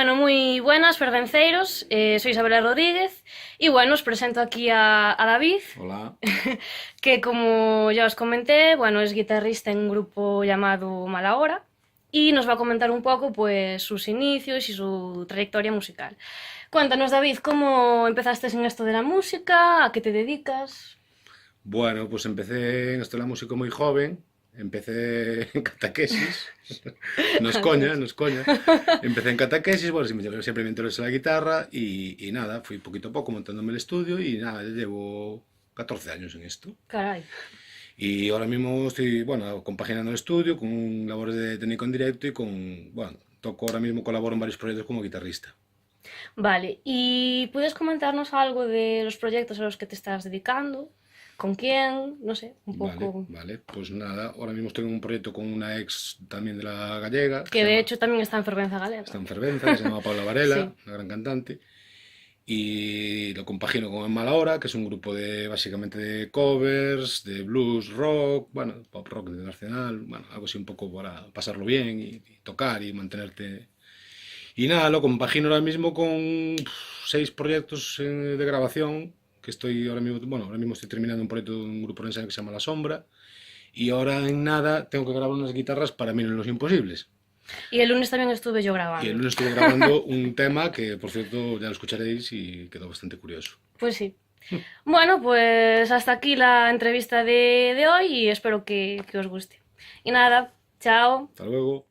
Bueno, muy buenas, fervenceiros. Soy Isabela Rodríguez y bueno, os presento aquí a David, Hola. que como ya os comenté, bueno, es guitarrista en un grupo llamado Mala Hora y nos va a comentar un poco pues sus inicios y su trayectoria musical. Cuéntanos, David, ¿cómo empezaste en esto de la música? ¿A qué te dedicas? Bueno, pues empecé en esto de la música muy joven. Empecé en catequesis. No es coña, no es coña. Empecé en catequesis, bueno, siempre me interesó la guitarra y nada, fui poquito a poco montándome el estudio y nada, ya llevo 14 años en esto. Caray. Y ahora mismo estoy, bueno, compaginando el estudio con labores de técnico en directo y bueno, toco ahora mismo, colaboro en varios proyectos como guitarrista. Vale, ¿y puedes comentarnos algo de los proyectos a los que te estás dedicando? ¿Con quién? No sé, un Vale, poco. vale. Pues nada, ahora mismo estoy en un proyecto con una ex también de la gallega, que Que se de llama, hecho también está en Fervenza está Galega. en Fervenza, que se llama Paula Varela, Sí. una gran cantante. Y lo compagino con En Mala Hora, que es un grupo de básicamente de covers, de blues, rock, bueno, pop rock internacional, bueno, algo así un poco para pasarlo bien y tocar y mantenerte. Y nada, lo compagino ahora mismo con 6 proyectos de grabación, que estoy ahora mismo, bueno, ahora mismo estoy terminando un proyecto de un grupo de que se llama La Sombra, y ahora en nada tengo que grabar unas guitarras para Mil en los Imposibles. Y el lunes también estuve yo Y el grabando. lunes estuve grabando un tema que, por cierto, ya lo escucharéis y quedó bastante curioso. Pues sí. Bueno, pues hasta aquí la entrevista de hoy y espero que os guste. Y nada, chao. Hasta luego.